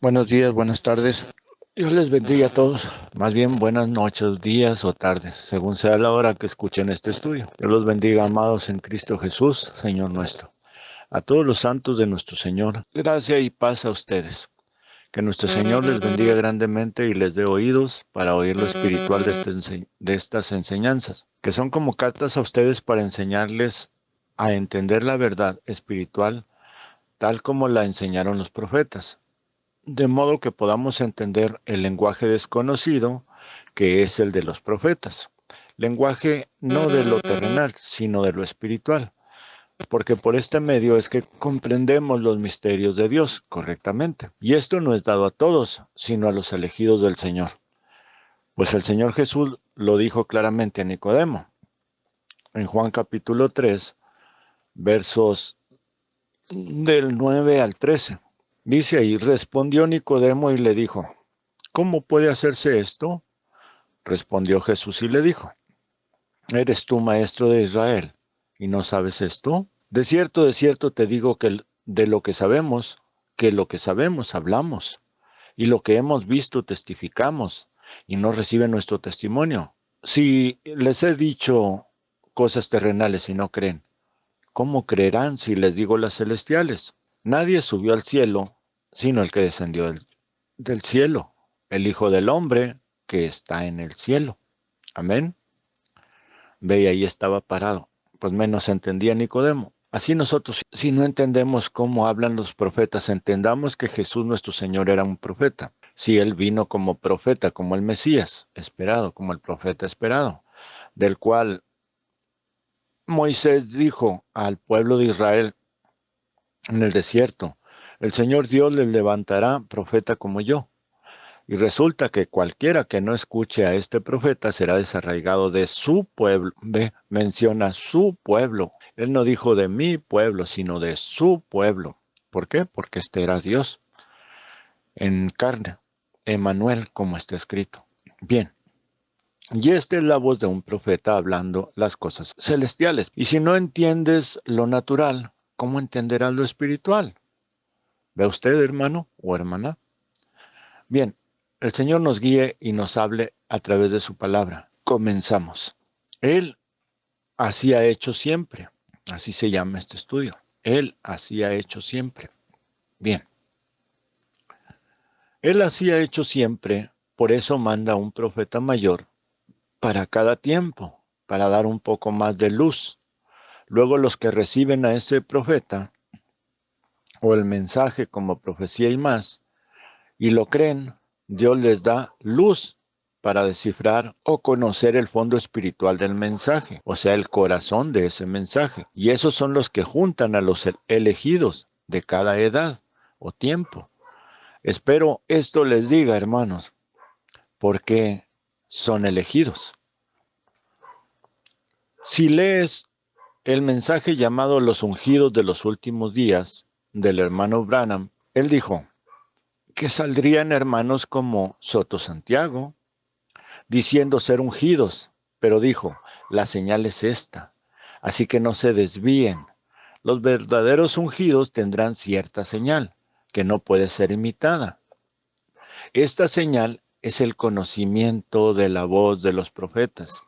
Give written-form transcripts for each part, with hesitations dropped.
Buenos días, buenas tardes. Dios les bendiga a todos. Más bien buenas noches, días o tardes, según sea la hora que escuchen este estudio. Dios los bendiga, amados en Cristo Jesús, Señor nuestro. A todos los santos de nuestro Señor, gracia y paz a ustedes. Que nuestro Señor les bendiga grandemente y les dé oídos para oír lo espiritual de estas enseñanzas, que son como cartas a ustedes para enseñarles a entender la verdad espiritual tal como la enseñaron los profetas, de modo que podamos entender el lenguaje desconocido que es el de los profetas. Lenguaje no de lo terrenal, sino de lo espiritual, porque por este medio es que comprendemos los misterios de Dios correctamente. Y esto no es dado a todos, sino a los elegidos del Señor. Pues el Señor Jesús lo dijo claramente a Nicodemo, en Juan capítulo 3, versos del 9 al 13. Dice ahí, respondió Nicodemo y le dijo, ¿cómo puede hacerse esto? Respondió Jesús y le dijo, ¿eres tú maestro de Israel y no sabes esto? De cierto te digo que de lo que sabemos hablamos, y lo que hemos visto testificamos, y no reciben nuestro testimonio. Si les he dicho cosas terrenales y no creen, ¿cómo creerán si les digo las celestiales? Nadie subió al cielo, sino el que descendió del cielo, el Hijo del Hombre que está en el cielo. Amén. Ve, y ahí estaba parado. Pues menos entendía Nicodemo. Así nosotros, si no entendemos cómo hablan los profetas, entendamos que Jesús nuestro Señor era un profeta. Si Él vino como profeta, como el Mesías esperado, como el profeta esperado, del cual Moisés dijo al pueblo de Israel en el desierto, el Señor Dios les levantará profeta como yo. Y resulta que cualquiera que no escuche a este profeta será desarraigado de su pueblo. Ve, menciona su pueblo. Él no dijo de mi pueblo, sino de su pueblo. ¿Por qué? Porque este era Dios en carne, Emmanuel, como está escrito. Bien, y esta es la voz de un profeta hablando las cosas celestiales. Y si no entiendes lo natural, ¿cómo entenderás lo espiritual? ¿Ve usted, hermano o hermana? Bien, el Señor nos guíe y nos hable a través de su palabra. Comenzamos. Él así ha hecho siempre. Así se llama este estudio. Él así ha hecho siempre. Bien. Él así ha hecho siempre, por eso manda un profeta mayor para cada tiempo, para dar un poco más de luz. Luego los que reciben a ese profeta o el mensaje como profecía y más, y lo creen, Dios les da luz para descifrar o conocer el fondo espiritual del mensaje, o sea, el corazón de ese mensaje. Y esos son los que juntan a los elegidos de cada edad o tiempo. Espero esto les diga, hermanos, porque son elegidos. Si lees el mensaje llamado Los ungidos de los últimos días del hermano Branham, él dijo que saldrían hermanos como Soto Santiago, diciendo ser ungidos, pero dijo, la señal es esta, así que no se desvíen. Los verdaderos ungidos tendrán cierta señal, que no puede ser imitada. Esta señal es el conocimiento de la voz de los profetas.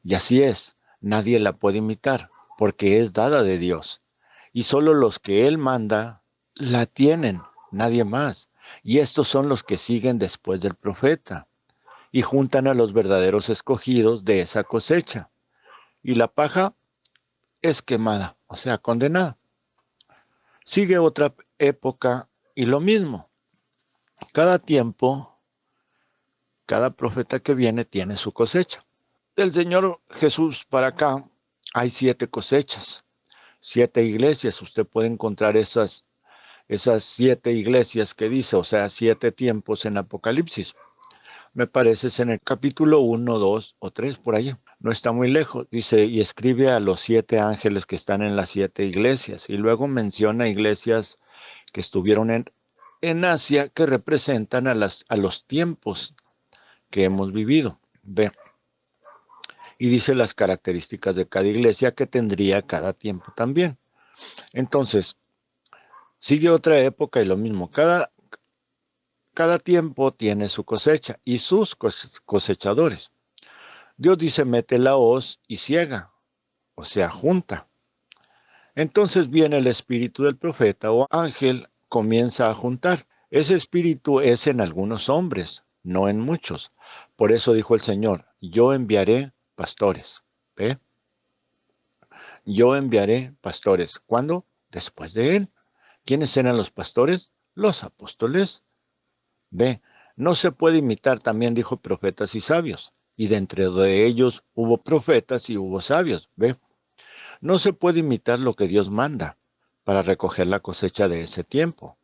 Y así es, nadie la puede imitar, porque es dada de Dios. Y solo los que Él manda la tienen, nadie más. Y estos son los que siguen después del profeta y juntan a los verdaderos escogidos de esa cosecha. Y la paja es quemada, o sea, condenada. Sigue otra época y lo mismo. Cada tiempo, cada profeta que viene tiene su cosecha. Del Señor Jesús para acá hay 7 cosechas, 7 iglesias. Usted puede encontrar esas 7 iglesias que dice, o sea, 7 tiempos en Apocalipsis. Me parece es en el capítulo 1, 2 o 3 por ahí. No está muy lejos. Dice, y escribe a los 7 ángeles que están en las 7 iglesias. Y luego menciona iglesias que estuvieron en Asia que representan a los tiempos que hemos vivido. Ve. Y dice las características de cada iglesia que tendría cada tiempo también. Entonces, sigue otra época y lo mismo. Cada tiempo tiene su cosecha y sus cosechadores. Dios dice, mete la hoz y ciega, o sea, junta. Entonces viene el espíritu del profeta o ángel, comienza a juntar. Ese espíritu es en algunos hombres, no en muchos. Por eso dijo el Señor, yo enviaré pastores. ¿Ve? Yo enviaré pastores. ¿Cuándo? Después de él. ¿Quiénes eran los pastores? Los apóstoles. Ve, no se puede imitar, también dijo profetas y sabios. Y dentro de ellos hubo profetas y hubo sabios. Ve, no se puede imitar lo que Dios manda para recoger la cosecha de ese tiempo.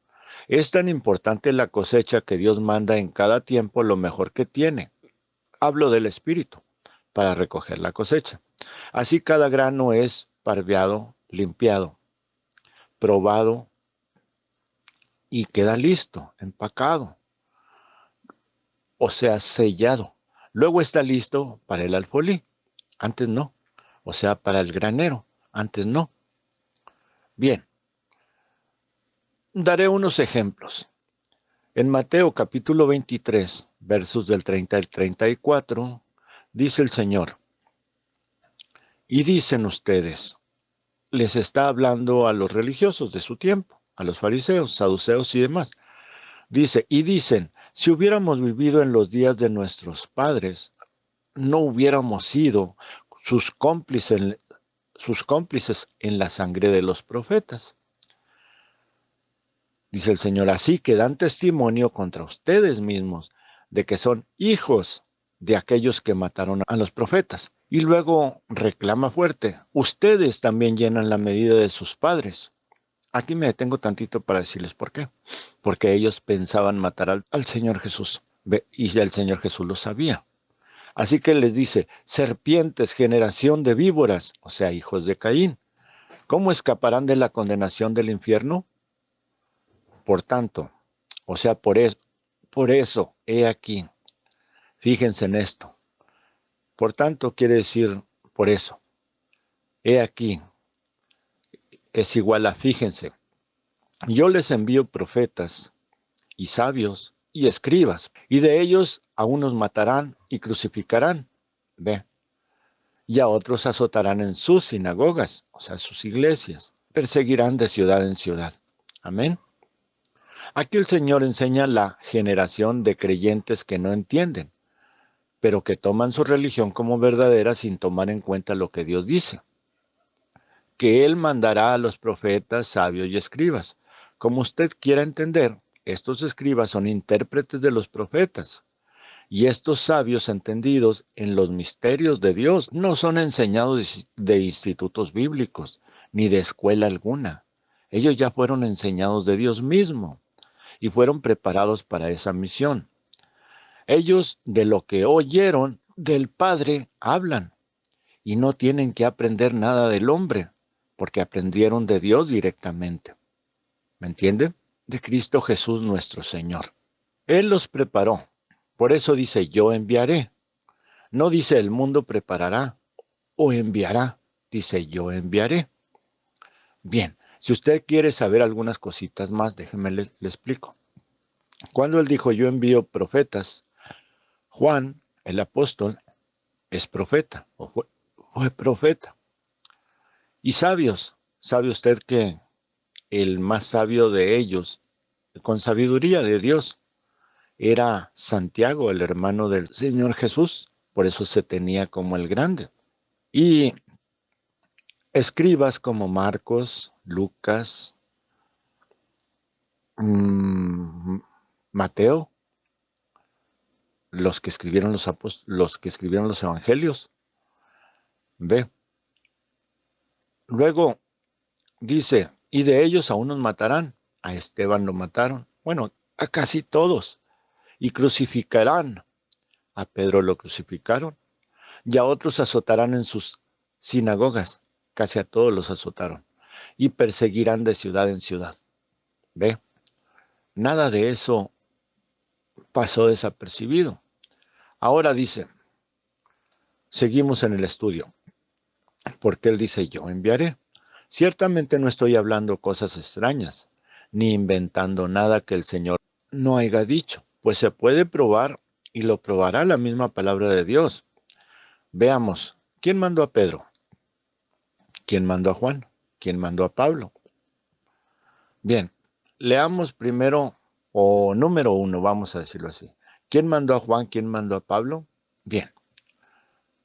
Es tan importante la cosecha que Dios manda en cada tiempo lo mejor que tiene. Hablo del Espíritu para recoger la cosecha. Así cada grano es parveado, limpiado, probado y queda listo, empacado, o sea, sellado. Luego está listo para el alfolí. Antes no. O sea, para el granero. Antes no. Bien. Daré unos ejemplos. En Mateo capítulo 23, versos del 30 al 34, dice el Señor, y dicen ustedes, les está hablando a los religiosos de su tiempo, a los fariseos, saduceos y demás. Dice, y dicen, si hubiéramos vivido en los días de nuestros padres, no hubiéramos sido sus cómplices en la sangre de los profetas. Dice el Señor, así que dan testimonio contra ustedes mismos de que son hijos de aquellos que mataron a los profetas. Y luego reclama fuerte, ustedes también llenan la medida de sus padres. Aquí me detengo tantito para decirles por qué. Porque ellos pensaban matar al Señor Jesús. Y el Señor Jesús lo sabía. Así que les dice, serpientes, generación de víboras, o sea, hijos de Caín. ¿Cómo escaparán de la condenación del infierno? Por tanto, o sea, por eso, he aquí, fíjense en esto. Por tanto, quiere decir por eso. He aquí, es igual a fíjense. Yo les envío profetas y sabios y escribas, y de ellos a unos matarán y crucificarán. Ve. Y a otros azotarán en sus sinagogas, o sea, sus iglesias. Perseguirán de ciudad en ciudad. Amén. Aquí el Señor enseña la generación de creyentes que no entienden, pero que toman su religión como verdadera sin tomar en cuenta lo que Dios dice. Que Él mandará a los profetas, sabios y escribas. Como usted quiera entender, estos escribas son intérpretes de los profetas. Y estos sabios entendidos en los misterios de Dios no son enseñados de institutos bíblicos, ni de escuela alguna. Ellos ya fueron enseñados de Dios mismo y fueron preparados para esa misión. Ellos de lo que oyeron del Padre hablan y no tienen que aprender nada del hombre, porque aprendieron de Dios directamente. ¿Me entiende? De Cristo Jesús nuestro Señor. Él los preparó. Por eso dice, yo enviaré. No dice el mundo preparará o enviará. Dice, yo enviaré. Bien, si usted quiere saber algunas cositas más, déjeme le explico. Cuando él dijo, yo envío profetas, Juan, el apóstol, es profeta, o fue profeta. Y sabios, ¿sabe usted que el más sabio de ellos, con sabiduría de Dios, era Santiago, el hermano del Señor Jesús? Por eso se tenía como el grande. Y escribas como Marcos, Lucas, Mateo, los que escribieron los que escribieron los evangelios. Ve. Luego dice, y de ellos a unos matarán. A Esteban lo mataron. Bueno, a casi todos. Y crucificarán. A Pedro lo crucificaron. Y a otros azotarán en sus sinagogas. Casi a todos los azotaron. Y perseguirán de ciudad en ciudad. Ve. Nada de eso pasó desapercibido. Ahora dice, seguimos en el estudio. Porque él dice, yo enviaré. Ciertamente no estoy hablando cosas extrañas, ni inventando nada que el Señor no haya dicho, pues se puede probar y lo probará la misma palabra de Dios. Veamos, ¿quién mandó a Pedro? ¿Quién mandó a Juan? ¿Quién mandó a Pablo? Bien, leamos primero, o número uno, vamos a decirlo así. ¿Quién mandó a Juan? ¿Quién mandó a Pablo? Bien,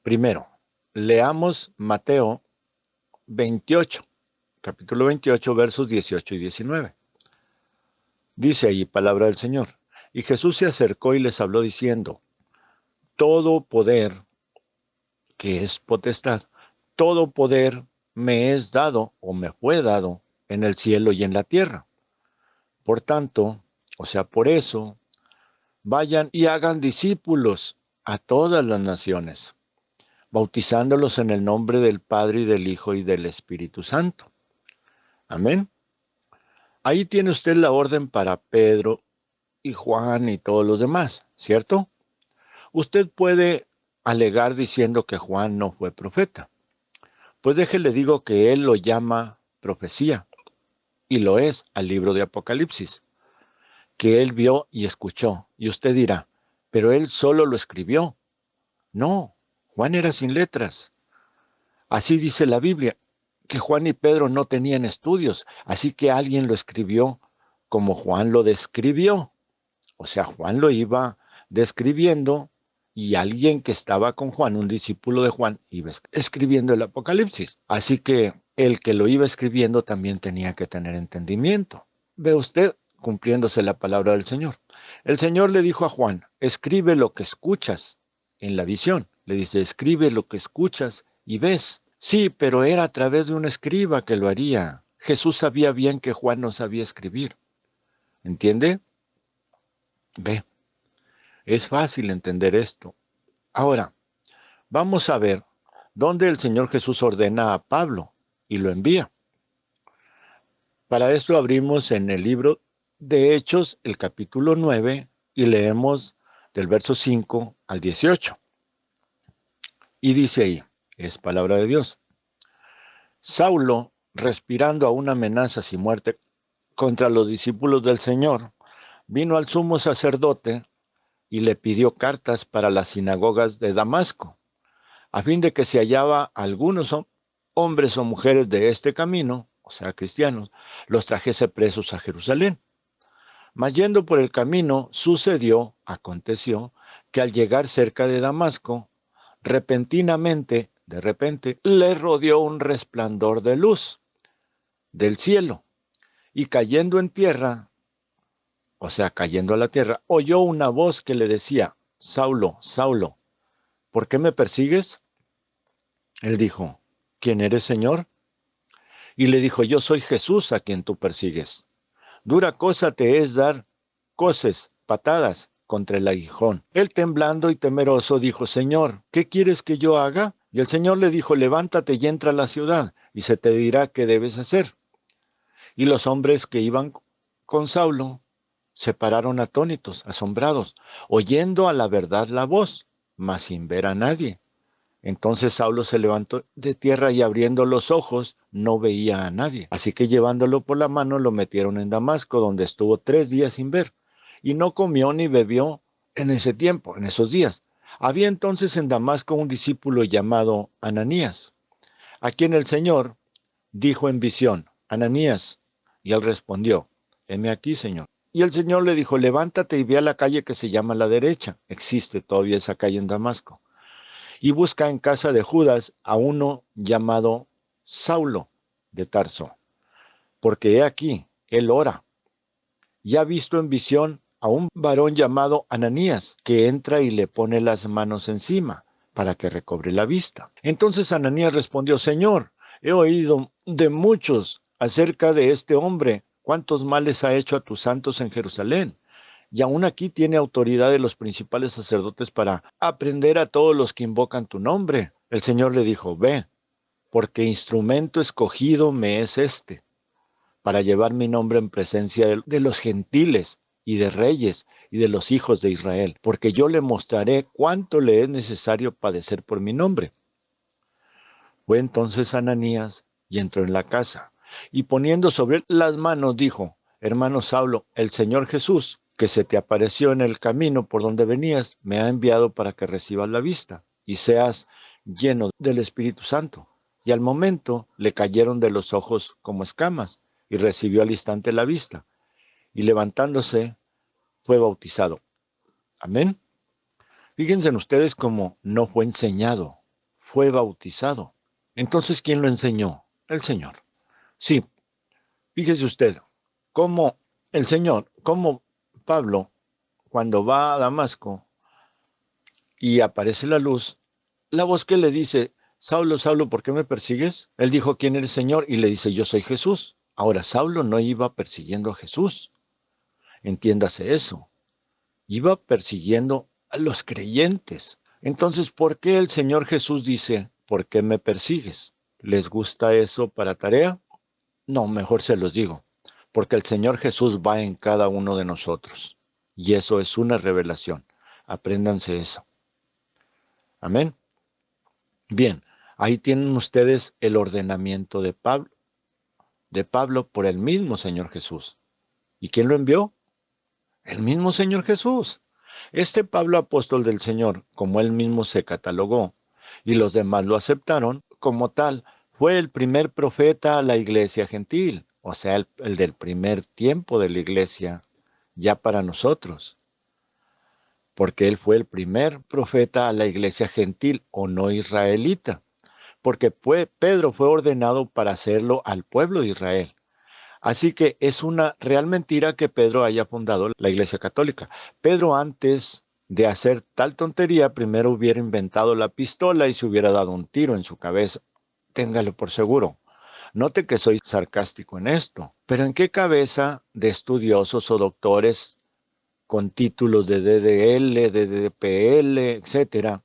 primero, leamos Mateo 28, capítulo 28, versos 18 y 19. Dice ahí, palabra del Señor. Y Jesús se acercó y les habló diciendo, todo poder, que es potestad, todo poder me es dado o me fue dado en el cielo y en la tierra. Por tanto, o sea, por eso, vayan y hagan discípulos a todas las naciones, bautizándolos en el nombre del Padre y del Hijo y del Espíritu Santo. Amén. Ahí tiene usted la orden para Pedro y Juan y todos los demás, ¿cierto? Usted puede alegar diciendo que Juan no fue profeta. Pues déjele digo que él lo llama profecía, y lo es al libro de Apocalipsis, que él vio y escuchó. Y usted dirá, pero él solo lo escribió. No, Juan era sin letras. Así dice la Biblia, que Juan y Pedro no tenían estudios, así que alguien lo escribió como Juan lo describió. O sea, Juan lo iba describiendo y alguien que estaba con Juan, un discípulo de Juan, iba escribiendo el Apocalipsis. Así que el que lo iba escribiendo también tenía que tener entendimiento. Ve usted cumpliéndose la palabra del Señor. El Señor le dijo a Juan, escribe lo que escuchas en la visión. Le dice, escribe lo que escuchas y ves. Sí, pero era a través de un escriba que lo haría. Jesús sabía bien que Juan no sabía escribir. ¿Entiende? Ve. Es fácil entender esto. Ahora, vamos a ver dónde el Señor Jesús ordena a Pablo y lo envía. Para esto abrimos en el libro de Hechos, el capítulo 9, y leemos del verso 5 al 18. Y dice ahí, es palabra de Dios. Saulo, respirando aún amenazas y muerte contra los discípulos del Señor, vino al sumo sacerdote y le pidió cartas para las sinagogas de Damasco, a fin de que se hallaba algunos hombres o mujeres de este camino, o sea, cristianos, los trajese presos a Jerusalén. Mas yendo por el camino, aconteció, que al llegar cerca de Damasco, de repente, le rodeó un resplandor de luz del cielo, y cayendo en tierra, o sea, cayendo a la tierra, oyó una voz que le decía, Saulo, Saulo, ¿por qué me persigues? Él dijo, ¿quién eres, Señor? Y le dijo, yo soy Jesús a quien tú persigues. Dura cosa te es dar coces, patadas contra el aguijón. Él temblando y temeroso dijo, Señor, ¿qué quieres que yo haga? Y el Señor le dijo, levántate y entra a la ciudad, y se te dirá qué debes hacer. Y los hombres que iban con Saulo se pararon atónitos, asombrados, oyendo a la verdad la voz, mas sin ver a nadie. Entonces Saulo se levantó de tierra y abriendo los ojos no veía a nadie. Así que llevándolo por la mano lo metieron en Damasco, donde estuvo 3 días sin ver. Y no comió ni bebió en ese tiempo, en esos días. Había entonces en Damasco un discípulo llamado Ananías, a quien el Señor dijo en visión, Ananías. Y él respondió, heme aquí, Señor. Y el Señor le dijo, levántate y ve a la calle que se llama la derecha. Existe todavía esa calle en Damasco. Y busca en casa de Judas a uno llamado Saulo de Tarso, porque he aquí, él ora, y ha visto en visión a un varón llamado Ananías, que entra y le pone las manos encima, para que recobre la vista. Entonces Ananías respondió, Señor, he oído de muchos acerca de este hombre, cuántos males ha hecho a tus santos en Jerusalén. Y aún aquí tiene autoridad de los principales sacerdotes para aprender a todos los que invocan tu nombre. El Señor le dijo, ve, porque instrumento escogido me es este, para llevar mi nombre en presencia de los gentiles y de reyes y de los hijos de Israel, porque yo le mostraré cuánto le es necesario padecer por mi nombre. Fue entonces Ananías y entró en la casa, y poniendo sobre él las manos dijo, hermano Saulo, el Señor Jesús, que se te apareció en el camino por donde venías, me ha enviado para que recibas la vista y seas lleno del Espíritu Santo. Y al momento le cayeron de los ojos como escamas y recibió al instante la vista. Y levantándose, fue bautizado. Amén. Fíjense en ustedes cómo no fue enseñado, fue bautizado. Entonces, ¿quién lo enseñó? El Señor. Sí, fíjese usted, cómo el Señor, cómo Pablo, cuando va a Damasco y aparece la luz, la voz que le dice, Saulo, Saulo, ¿por qué me persigues? Él dijo, ¿quién eres, Señor? Y le dice, yo soy Jesús. Ahora, Saulo no iba persiguiendo a Jesús. Entiéndase eso. Iba persiguiendo a los creyentes. Entonces, ¿por qué el Señor Jesús dice, ¿por qué me persigues? ¿Les gusta eso para tarea? No, mejor se los digo, porque el Señor Jesús va en cada uno de nosotros. Y eso es una revelación. Apréndanse eso. Amén. Bien, ahí tienen ustedes el ordenamiento de Pablo por el mismo Señor Jesús. ¿Y quién lo envió? El mismo Señor Jesús. Este Pablo, apóstol del Señor, como él mismo se catalogó, y los demás lo aceptaron como tal, fue el primer profeta a la iglesia gentil, o sea, el del primer tiempo de la iglesia, ya para nosotros, porque él fue el primer profeta a la iglesia gentil o no israelita, porque Pedro fue ordenado para hacerlo al pueblo de Israel. Así que es una real mentira que Pedro haya fundado la Iglesia Católica. Pedro, antes de hacer tal tontería, primero hubiera inventado la pistola y se hubiera dado un tiro en su cabeza. Téngalo por seguro. Note que soy sarcástico en esto. Pero ¿en qué cabeza de estudiosos o doctores con títulos de DDL, de DPL, etcétera,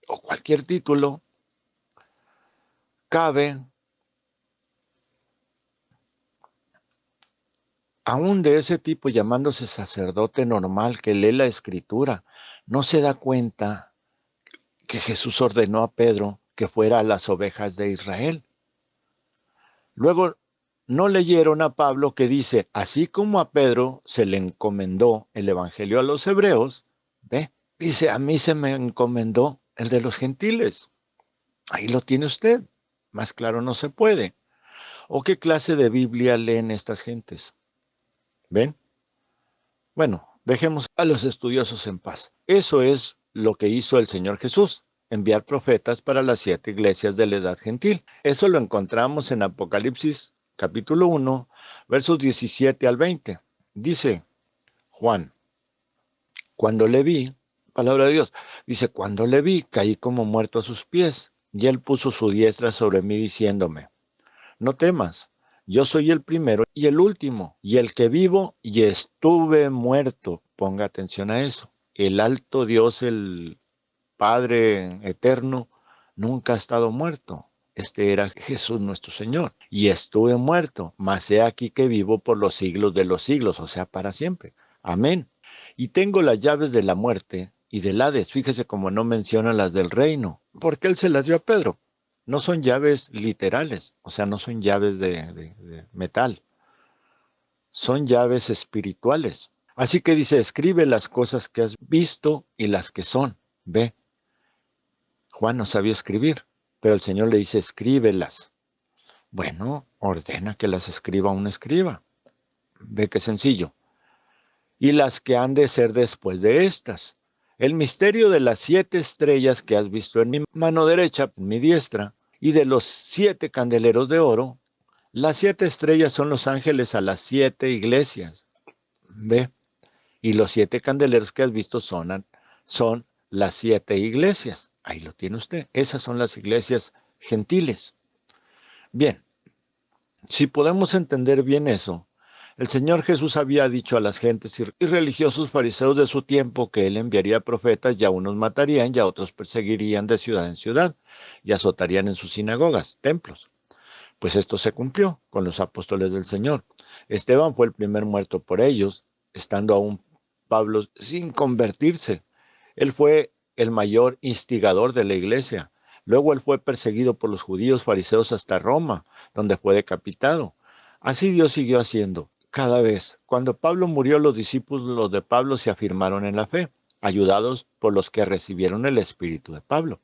o cualquier título, cabe aún de ese tipo, llamándose sacerdote normal que lee la escritura, no se da cuenta que Jesús ordenó a Pedro que fuera a las ovejas de Israel? Luego, no leyeron a Pablo que dice, así como a Pedro se le encomendó el evangelio a los hebreos, ve, dice, a mí se me encomendó el de los gentiles. Ahí lo tiene usted. Más claro no se puede. ¿O qué clase de Biblia leen estas gentes? ¿Ven? Bueno, dejemos a los estudiosos en paz. Eso es lo que hizo el Señor Jesús, enviar profetas para las 7 iglesias de la edad gentil. Eso lo encontramos en Apocalipsis capítulo 1, versos 17 al 20. Dice Juan, cuando le vi, palabra de Dios, dice, cuando le vi, caí como muerto a sus pies, y él puso su diestra sobre mí diciéndome, no temas, yo soy el primero y el último, y el que vivo y estuve muerto. Ponga atención a eso. El alto Dios, el Padre eterno, nunca ha estado muerto. Este era Jesús nuestro Señor. Y estuve muerto, mas he aquí que vivo por los siglos de los siglos, o sea, para siempre. Amén. Y tengo las llaves de la muerte y del Hades. Fíjese cómo no menciona las del reino, porque él se las dio a Pedro. No son llaves literales, o sea, no son llaves de metal, son llaves espirituales. Así que dice, escribe las cosas que has visto y las que son. Ve, Juan no sabía escribir, pero el Señor le dice, escríbelas. Bueno, ordena que las escriba un escriba. Ve qué sencillo. Y las que han de ser después de estas. El misterio de las 7 estrellas que has visto en mi mano derecha, en mi diestra, y de los 7 candeleros de oro. Las 7 estrellas son los ángeles a las 7 iglesias. ¿Ve? Y los 7 candeleros que has visto son las 7 iglesias. Ahí lo tiene usted. Esas son las iglesias gentiles. Bien, si podemos entender bien eso, el Señor Jesús había dicho a las gentes y religiosos fariseos de su tiempo que Él enviaría profetas y a unos matarían y a otros perseguirían de ciudad en ciudad y azotarían en sus sinagogas, templos. Pues esto se cumplió con los apóstoles del Señor. Esteban fue el primer muerto por ellos, estando aún Pablo sin convertirse. Él fue el mayor instigador de la iglesia. Luego él fue perseguido por los judíos fariseos hasta Roma, donde fue decapitado. Así Dios siguió haciendo. cada vez. Cuando Pablo murió, los discípulos de Pablo se afirmaron en la fe, ayudados por los que recibieron el espíritu de Pablo.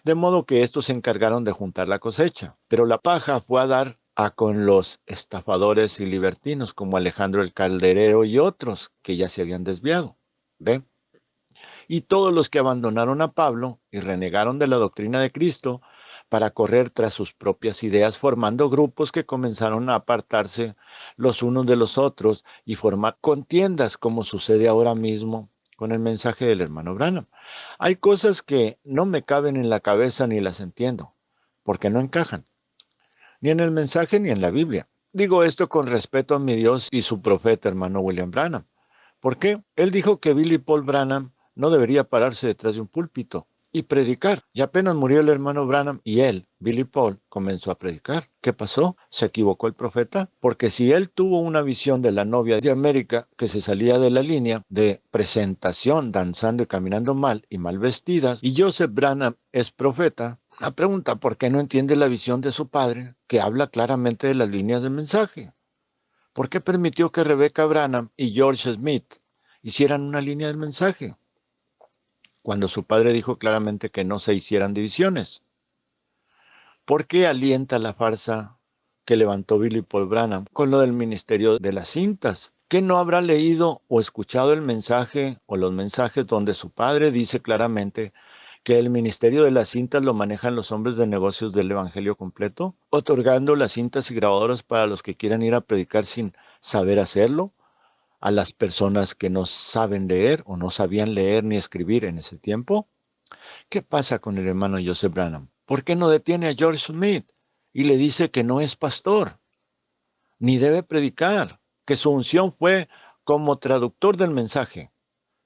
De modo que estos se encargaron de juntar la cosecha, pero la paja fue a dar a con los estafadores y libertinos como Alejandro el Calderero y otros que ya se habían desviado. ¿Ve? Y todos los que abandonaron a Pablo y renegaron de la doctrina de Cristo para correr tras sus propias ideas, formando grupos que comenzaron a apartarse los unos de los otros y formar contiendas, como sucede ahora mismo con el mensaje del hermano Branham. Hay cosas que no me caben en la cabeza ni las entiendo, porque no encajan, ni en el mensaje ni en la Biblia. Digo esto con respeto a mi Dios y su profeta, hermano William Branham. ¿Por qué? Él dijo que Billy Paul Branham no debería pararse detrás de un púlpito y predicar. Y apenas murió el hermano Branham y él, Billy Paul, comenzó a predicar. ¿Qué pasó? ¿Se equivocó el profeta? Porque si él tuvo una visión de la novia de América que se salía de la línea de presentación, danzando y caminando mal y mal vestidas, y Joseph Branham es profeta, la pregunta, ¿por qué no entiende la visión de su padre que habla claramente de las líneas del mensaje? ¿Por qué permitió que Rebecca Branham y George Smith hicieran una línea del mensaje, cuando su padre dijo claramente que no se hicieran divisiones? ¿Por qué alienta la farsa que levantó Billy Paul Branham con lo del ministerio de las cintas? ¿Qué no habrá leído o escuchado el mensaje o los mensajes donde su padre dice claramente que el ministerio de las cintas lo manejan los hombres de negocios del evangelio completo, otorgando las cintas y grabadoras para los que quieran ir a predicar sin saber hacerlo, a las personas que no saben leer o no sabían leer ni escribir en ese tiempo? ¿Qué pasa con el hermano Joseph Branham? ¿Por qué no detiene a George Smith y le dice que no es pastor, ni debe predicar, que su unción fue como traductor del mensaje,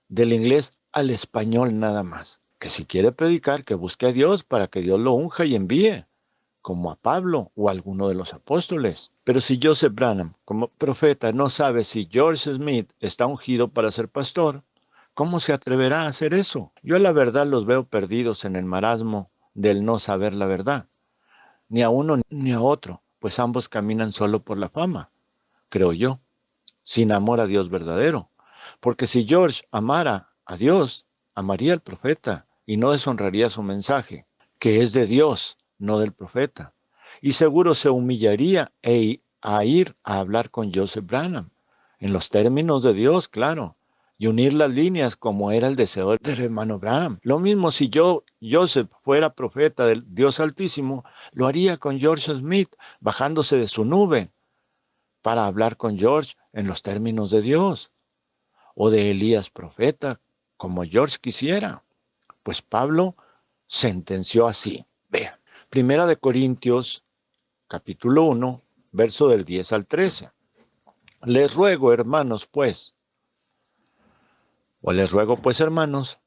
del inglés al español nada más? Que si quiere predicar, que busque a Dios para que Dios lo unja y envíe, como a Pablo o a alguno de los apóstoles. Pero si Joseph Branham, como profeta, no sabe si George Smith está ungido para ser pastor, ¿cómo se atreverá a hacer eso? Yo la verdad los veo perdidos en el marasmo del no saber la verdad, ni a uno ni a otro, pues ambos caminan solo por la fama, creo yo, sin amor a Dios verdadero. Porque si George amara a Dios, amaría al profeta y no deshonraría su mensaje, que es de Dios, no del profeta. Y seguro se humillaría a ir a hablar con Joseph Branham, en los términos de Dios, claro, y unir las líneas como era el deseo del hermano Branham. Lo mismo si Joseph, fuera profeta del Dios Altísimo, lo haría con George Smith, bajándose de su nube para hablar con George en los términos de Dios, o de Elías profeta, como George quisiera. Pues Pablo sentenció así. Vean, Primera de Corintios, capítulo 1, verso del 10 al 13. Les ruego, hermanos, hermanos,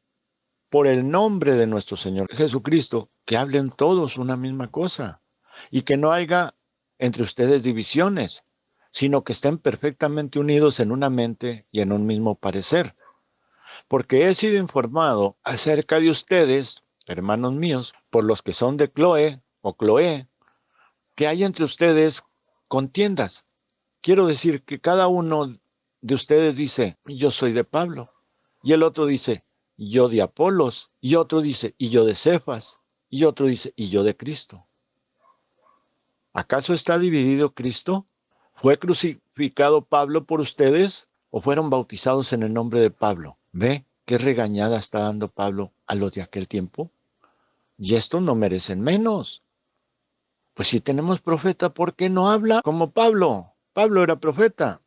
por el nombre de nuestro Señor Jesucristo, que hablen todos una misma cosa, y que no haya entre ustedes divisiones, sino que estén perfectamente unidos en una mente y en un mismo parecer. Porque he sido informado acerca de ustedes, hermanos míos, por los que son de Cloé o Cloé, que hay entre ustedes contiendas. Quiero decir que cada uno de ustedes dice, yo soy de Pablo, y el otro dice, yo de Apolos, y otro dice, y yo de Cefas, y otro dice, y yo de Cristo. ¿Acaso está dividido Cristo? ¿Fue crucificado Pablo por ustedes o fueron bautizados en el nombre de Pablo? ¿Ve qué regañada está dando Pablo a los de aquel tiempo? Y estos no merecen menos. Pues si tenemos profeta, ¿por qué no habla como Pablo? Pablo era profeta.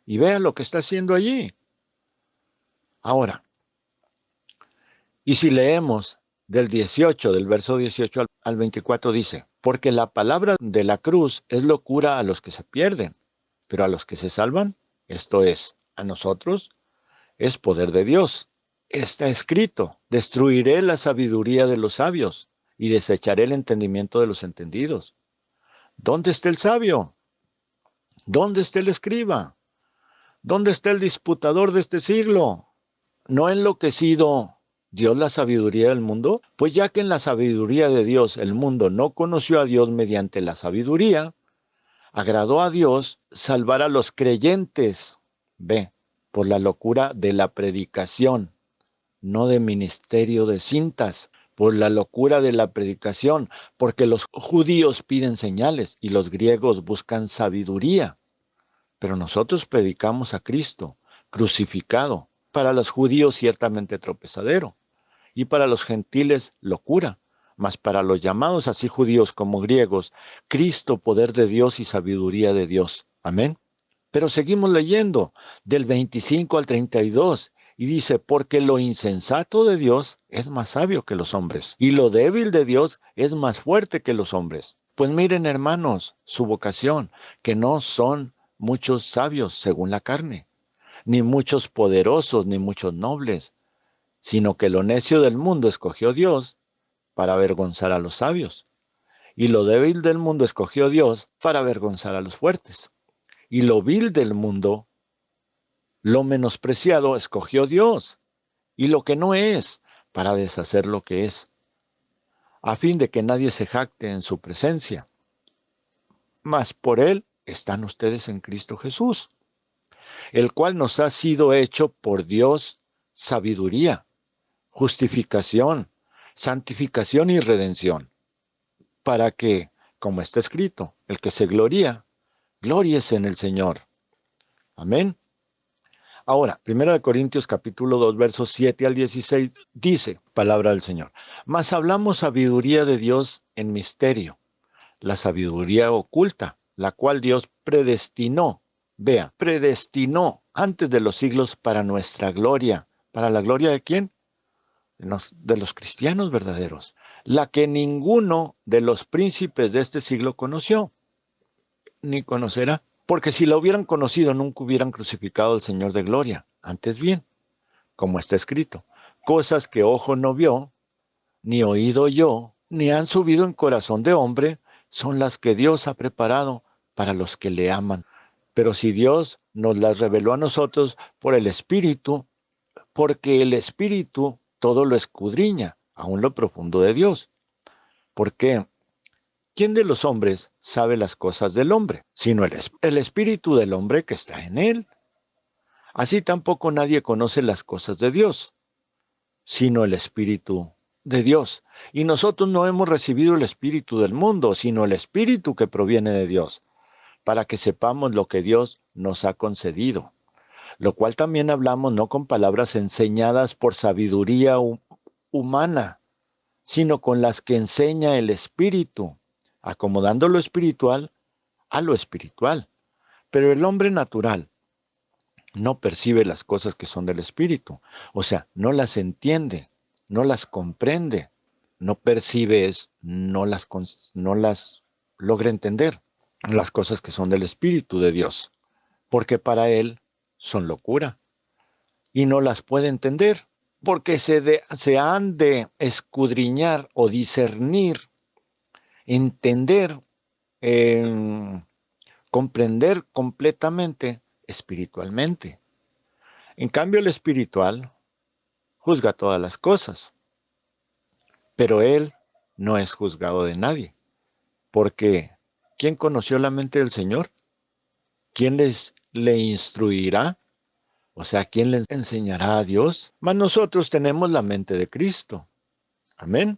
Y vea lo que está haciendo allí. Ahora, y si leemos del 18, del verso 18 al 24 dice, porque la palabra de la cruz es locura a los que se pierden, pero a los que se salvan, esto es, a nosotros, es poder de Dios. Está escrito, destruiré la sabiduría de los sabios y desecharé el entendimiento de los entendidos. ¿Dónde está el sabio? ¿Dónde está el escriba? ¿Dónde está el disputador de este siglo? ¿No ha enloquecido Dios la sabiduría del mundo? Pues ya que en la sabiduría de Dios el mundo no conoció a Dios mediante la sabiduría, Agradó a Dios salvar a los creyentes, ve, por la locura de la predicación, no de ministerio de cintas, por la locura de la predicación, porque los judíos piden señales y los griegos buscan sabiduría. Pero nosotros predicamos a Cristo crucificado, para los judíos ciertamente tropezadero, y para los gentiles locura, mas para los llamados así judíos como griegos, Cristo poder de Dios y sabiduría de Dios. Amén. Pero seguimos leyendo del 25 al 32 y dice, porque lo insensato de Dios es más sabio que los hombres y lo débil de Dios es más fuerte que los hombres. Pues miren, hermanos, su vocación, que no son muchos sabios según la carne, ni muchos poderosos, ni muchos nobles, sino que lo necio del mundo escogió Dios para avergonzar a los sabios, y lo débil del mundo escogió Dios para avergonzar a los fuertes, y lo vil del mundo, lo menospreciado, escogió Dios, y lo que no es, para deshacer lo que es, a fin de que nadie se jacte en su presencia. Mas por él están ustedes en Cristo Jesús, el cual nos ha sido hecho por Dios sabiduría, justificación, santificación y redención, para que, como está escrito, el que se gloría, glóriese en el Señor. Amén. Ahora, 1 Corintios capítulo 2, versos 7 al 16, dice, palabra del Señor, mas hablamos sabiduría de Dios en misterio, la sabiduría oculta, la cual Dios predestinó, vea, predestinó antes de los siglos para nuestra gloria. ¿Para la gloria de quién? De los cristianos verdaderos, la que ninguno de los príncipes de este siglo conoció, ni conocerá. Porque si la hubieran conocido, nunca hubieran crucificado al Señor de gloria. Antes bien, como está escrito, cosas que ojo no vio, ni oído oyó, ni han subido en corazón de hombre, son las que Dios ha preparado para los que le aman. Pero si Dios nos las reveló a nosotros por el Espíritu, porque el Espíritu todo lo escudriña, aún lo profundo de Dios. ¿Por qué? ¿Quién de los hombres sabe las cosas del hombre, sino el espíritu del hombre que está en él? Así tampoco nadie conoce las cosas de Dios, sino el espíritu de Dios. Y nosotros no hemos recibido el espíritu del mundo, sino el espíritu que proviene de Dios, para que sepamos lo que Dios nos ha concedido. Lo cual también hablamos no con palabras enseñadas por sabiduría humana, sino con las que enseña el Espíritu, acomodando lo espiritual a lo espiritual. Pero el hombre natural no percibe las cosas que son del Espíritu, o sea, no las entiende, no las comprende, no percibe, no las logra entender, las cosas que son del Espíritu de Dios, porque para él son locura y no las puede entender, porque se han de escudriñar o discernir, entender, comprender completamente espiritualmente. En cambio, el espiritual juzga todas las cosas, pero él no es juzgado de nadie, porque ¿quién conoció la mente del Señor? ¿Quién le instruirá? O sea, ¿quién le enseñará a Dios? Mas nosotros tenemos la mente de Cristo. Amén.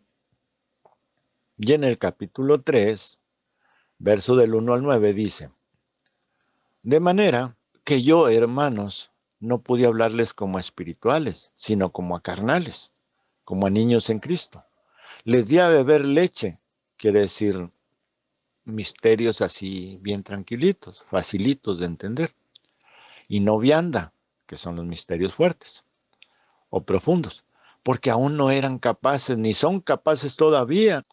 Y en el capítulo 3, verso del 1 al 9 dice, de manera que yo, hermanos, no pude hablarles como a espirituales, sino como a carnales, como a niños en Cristo. Les di a beber leche, quiere decir misterios así bien tranquilitos, facilitos de entender, y no vianda, que son los misterios fuertes o profundos, porque aún no eran capaces, ni son capaces todavía,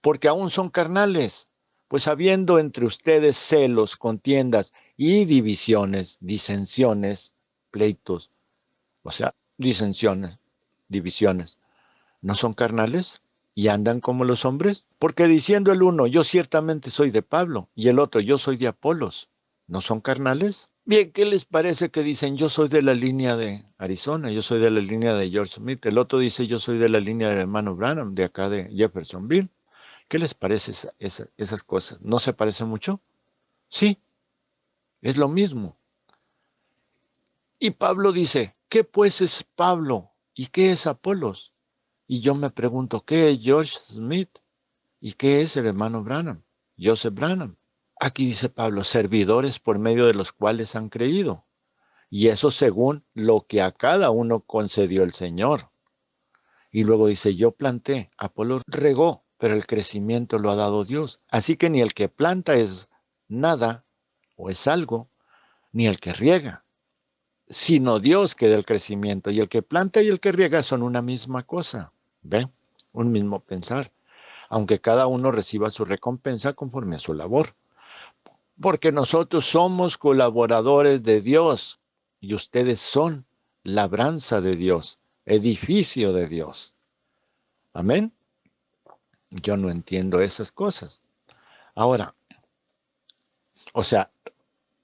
porque aún son carnales, pues habiendo entre ustedes celos, contiendas y divisiones, disensiones, pleitos, o sea, disensiones, divisiones, ¿no son carnales y andan como los hombres? Porque diciendo el uno, yo ciertamente soy de Pablo, y el otro, yo soy de Apolos, ¿no son carnales? Bien, ¿qué les parece que dicen, yo soy de la línea de Arizona, yo soy de la línea de George Smith? El otro dice, yo soy de la línea del hermano Branham, de acá de Jeffersonville. ¿Qué les parece esas cosas? ¿No se parece mucho? Sí, es lo mismo. Y Pablo dice, ¿qué pues es Pablo? ¿Y qué es Apolos? Y yo me pregunto, ¿qué es George Smith? ¿Y qué es el hermano Branham? Joseph Branham. Aquí dice Pablo, servidores por medio de los cuales han creído. Y eso según lo que a cada uno concedió el Señor. Y luego dice, yo planté, Apolo regó, pero el crecimiento lo ha dado Dios. Así que ni el que planta es nada o es algo, ni el que riega, sino Dios que da el crecimiento. Y el que planta y el que riega son una misma cosa. ¿Ve? Un mismo pensar. Aunque cada uno reciba su recompensa conforme a su labor. Porque nosotros somos colaboradores de Dios y ustedes son labranza de Dios, edificio de Dios. Amén. Yo no entiendo esas cosas. Ahora, o sea,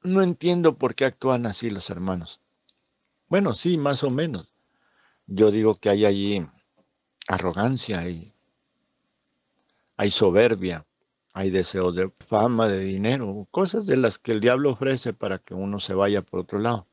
no entiendo por qué actúan así los hermanos. Bueno, sí, más o menos. Yo digo que hay allí arrogancia, hay soberbia, hay deseos de fama, de dinero, cosas de las que el diablo ofrece para que uno se vaya por otro lado.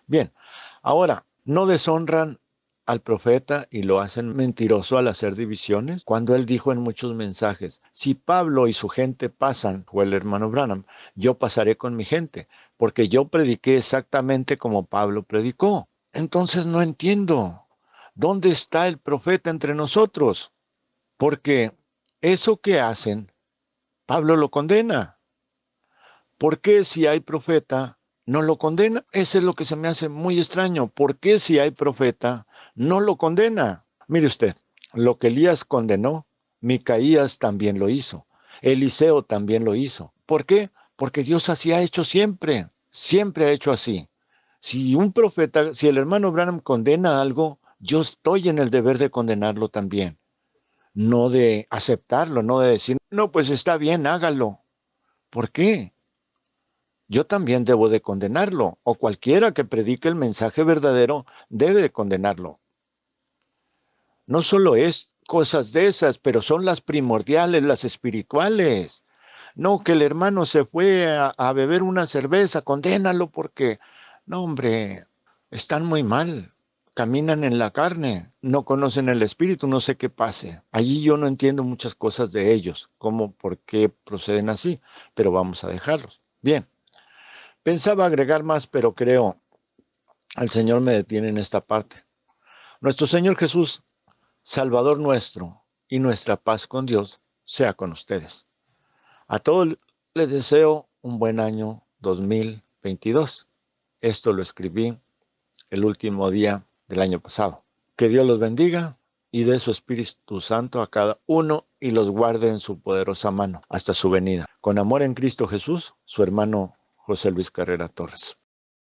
Bien, ahora, ¿no deshonran al profeta y lo hacen mentiroso al hacer divisiones? Cuando él dijo en muchos mensajes, si Pablo y su gente pasan, o el hermano Branham, yo pasaré con mi gente, porque yo prediqué exactamente como Pablo predicó. Entonces no entiendo, ¿dónde está el profeta entre nosotros? Porque eso que hacen, Pablo lo condena. ¿Por qué si hay profeta no lo condena? Eso es lo que se me hace muy extraño. ¿Por qué si hay profeta no lo condena? Mire usted, lo que Elías condenó, Micaías también lo hizo. Eliseo también lo hizo. ¿Por qué? Porque Dios así ha hecho siempre. Siempre ha hecho así. Si un profeta, si el hermano Branham condena algo, yo estoy en el deber de condenarlo también. No de aceptarlo, no de decir, no, pues está bien, hágalo. ¿Por qué? Yo también debo de condenarlo, o cualquiera que predique el mensaje verdadero debe de condenarlo. No solo es cosas de esas, pero son las primordiales, las espirituales. No, que el hermano se fue a beber una cerveza, condénalo porque, no hombre, están muy mal, caminan en la carne, no conocen el espíritu, no sé qué pase. Allí yo no entiendo muchas cosas de ellos, cómo, por qué proceden así, pero vamos a dejarlos. Bien. Pensaba agregar más, pero creo el Señor me detiene en esta parte. Nuestro Señor Jesús, Salvador nuestro y nuestra paz con Dios, sea con ustedes. A todos les deseo un buen año 2022. Esto lo escribí el último día del año pasado. Que Dios los bendiga y dé su Espíritu Santo a cada uno y los guarde en su poderosa mano hasta su venida. Con amor en Cristo Jesús, su hermano José Luis Carrera Torres.